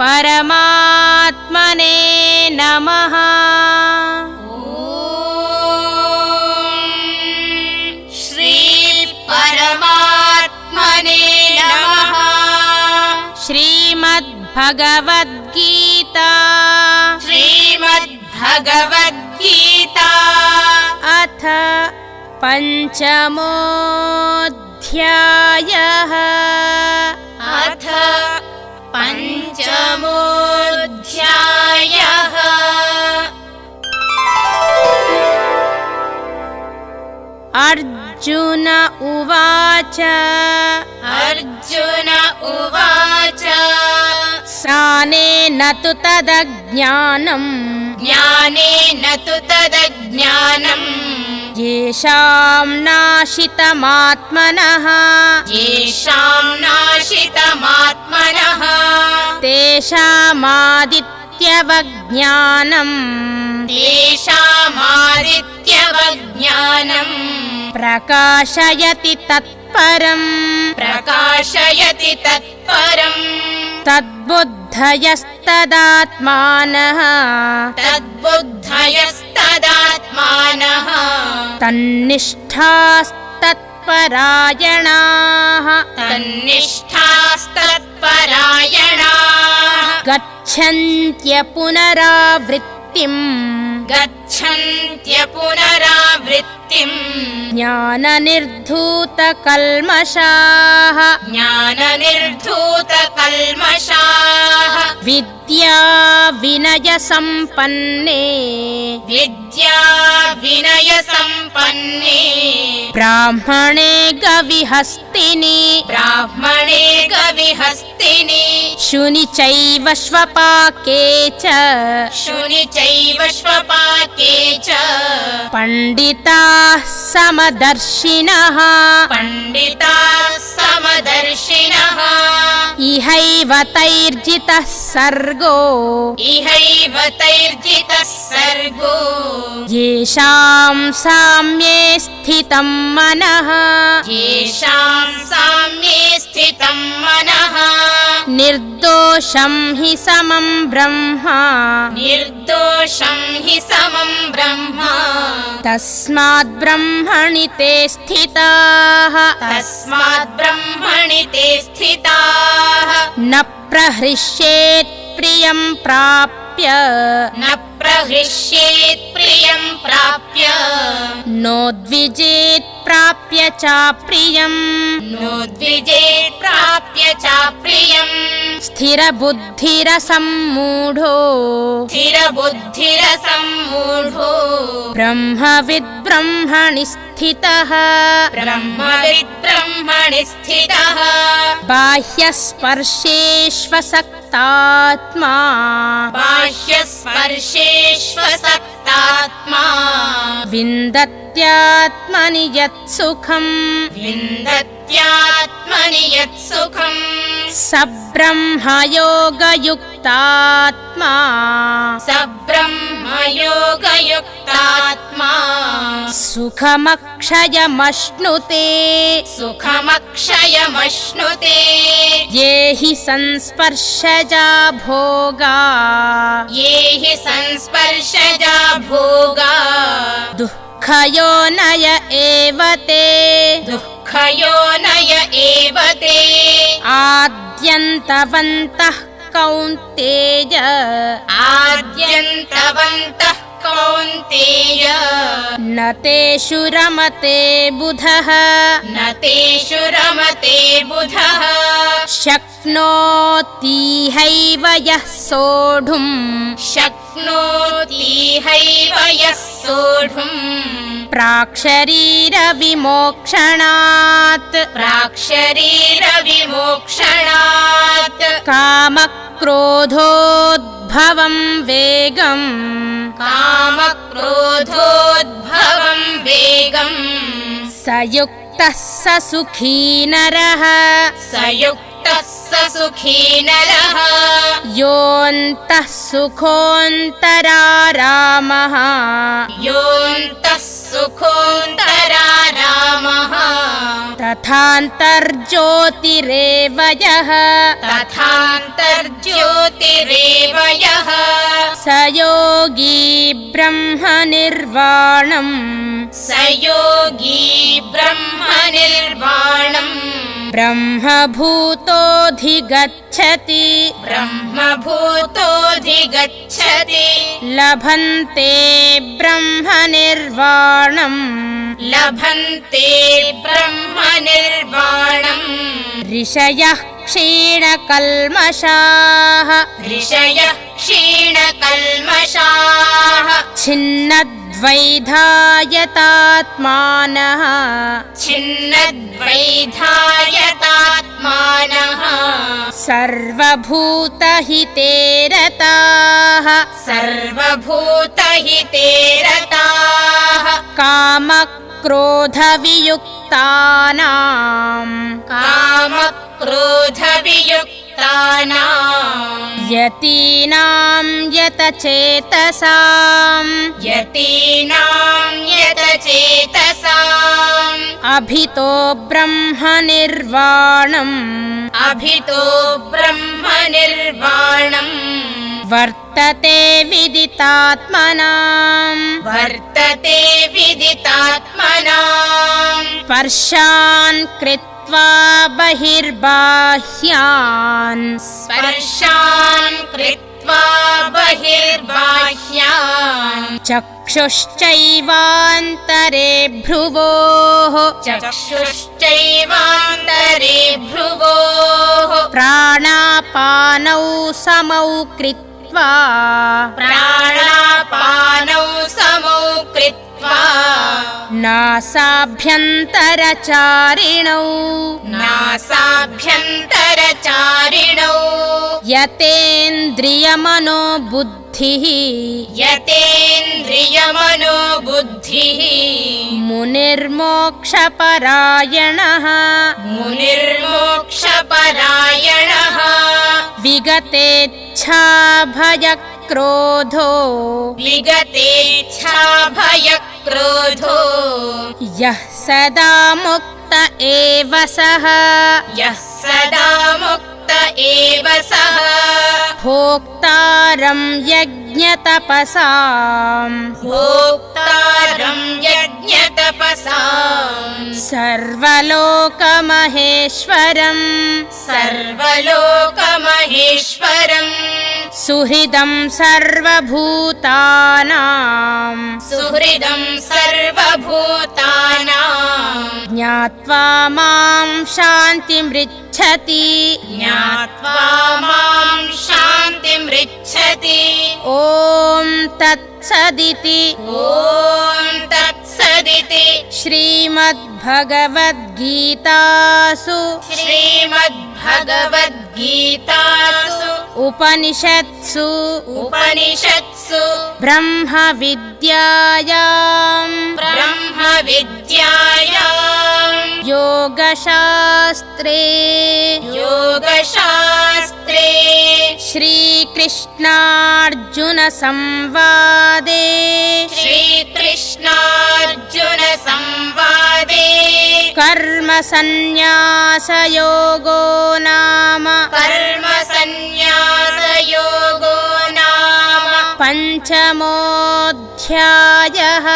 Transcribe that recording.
परमात्मने नमः। श्री परमात्मने नमः। श्रीमद्भगवद्गीता श्रीमद्भगवद्गीता अथ पंचमोऽध्यायः। अथ पंचमोऽध्यायः। अर्जुन उवाच अर्जुन उवाच सानेन तु तदज्ञानम् ज्ञानेन तु तदज्ञानम् येषां नाशितमात्मनः येषां नाशितमात्मनः तेषामादित्यवज्ञानम् तेषामादित्यवज्ञानम् प्रकाशयति तत्परम् प्रकाशयति तत्परम् तद्बुद्धयस्तदात्मानः तद्बुद्धयस्तदात्मानः तन्निष्ठास्तत्परायणाः तन्निष्ठास्तत्परायणाः गच्छन्त्य पुनरावृत्तिम् पुनरावृत्तिम् ज्ञाननिर्धूतकल्मषाः ज्ञाननिर्धूतकल्मषाः विद्या विनयसम्पन्ने विद्या विनयसम्पन्ने ब्राह्मणे गविहस्तिनि ब्राह्मणे गविहस्तिनि शुनि चैव श्वपाके च शुनि चैव श्वपाके च पण्डिताः समदर्शिनः पण्डिताः समदर्शिनः इहैव तैर्जितः सर्गो इहैव तैर्जितः सर्गो येषां साम्ये स्थितं मनः येषां साम्ये स्थितं मनः निर्दोषं हि समं ब्रह्म निर्दोषं हि समं ब्रह्म तस्माद् ब्रह्मणि ते स्थिताः तस्माद् ब्रह्मणि ते स्थिताः न प्रहृष्येत् प्रियं प्राप्य न प्रहृष्येत् प्रियं प्राप्य नोद्विजेत् प्राप्य चाप्रियम् नोद्विजेत् प्राप्य चाप्रियम् स्थिरबुद्धिरसम्मूढो स्थिरबुद्धिरसम्मूढो ब्रह्मविद् ब्रह्मणि स्थितः ब्रह्मविद् ब्रह्मणि स्थितः बाह्यस्पर्शेष्वसक्तात्मा बाह्यस्पर्शेष्वसक्तात्मा विन्दत्यात्मनि यत्सुखम् विन्दत्यात्मनि यत्सुखम् स ब्रह्मयोगयुक्तात्मा स ब्रह्मयोगयुक्तात्मा सुखमक्षयमश्नुते सुखमक्षयमश्नुते ये हि संस्पर्शजा भोगा ये हि संस्पर्शजा भोगा दुःखयोनय एव ते दुःखयोनय एव ते आद्यन्तवन्तः कौन्तेय आद्यन्तवन्तः कौन्तेय न तेषु रमते बुधः न तेषु रमते बुधः शक्नोतीहैव यः सोढुम् शक्नोतीहैव यः सोढुम् प्राक्शरीरविमोक्षणात् प्राक्शरीरविमोक्षणात् कामक्रोधोद्भवं वेगम् कामक्रोधोद्भवं वेगम् स युक्तः स सुखी नरः स युक्तः स सुखी नरः योऽन्तः सुखोऽन्तरारामः योऽन्तः सुखोऽन्तरारामः तथान्तर्ज्योतिरेव यः तथान्तर्ज्योतिरेव यः स योगी ब्रह्मनिर्वाणम् स योगी ब्रह्मनिर्वाणम् ब्रह्मभूतोऽधिगच्छति ब्रह्मभूतोऽधिगच्छति लभन्ते ब्रह्मनिर्वाणम् लभन्ते ब्रह्मनिर्वाणम् ऋषयः क्षीणकल्मषाः ऋषयः क्षीणकल्मषाः छिन्नद्वैधायतात्मानः छिन्नद्वैधायतात्मानः सर्वभूतहिते रताः सर्वभूतहिते रताः कामक्रोधवियुक्तानाम् कामक्रोधवियुक्तानाम् यतीनां यतचेतसाम् यतीनां यतचेतसाम् अभितो ब्रह्मनिर्वाणम् अभितो ब्रह्मनिर्वाणम् वर्तते विदितात्मनाम् वर्तते विदितात्मनाम् स्पर्शान् कृत्वा बहिर्बाह्यान् स्पर्शान् कृत्वा बहिर्बाह्यान् चक्षुश्चैवान्तरे भ्रुवोः चक्षुश्चैवान्तरे भ्रुवोः प्राणापानौ समौ कृत्वा प्राणापानौ समौ कृत्वा नासाभ्यन्तरचारिणौ नासाभ्यन्तरचारिणौ यतेन्द्रियमनोबुद्धिः यतेन्द्रियमनोबुद्धिः मुनिर्मोक्षपरायणः मुनिर्मोक्षपरायणः विगतेच्छाभयक्रोधो विगतेच्छाभयक्रोधो यः सदा मुक्त एव सः यः सदा मुक्त एव सः भोक्तारं यज्ञतपसाम् भोक्तारं यज्ञतपसाम् सर्वलोकमहेश्वरम् सर्वलोकमहेश्वरम् सुहृदं सर्वभूतानां सुहृदं सर्वभूतानां ज्ञात्वा मां शान्तिमृच्छति ज्ञात्वा मां शान्तिमृच्छति ॐ तत्सदिति ॐ तत्सदिति श्रीमद्भगवद्गीतासु श्रीमद्भगवद्गीतासु उपनिषत्सु ब्रह्मविद्यायां योगशास्त्रे श्रीकृष्णार्जुनसंवादे कर्मसन्न्यासयोगो नाम पञ्चमोऽध्यायः।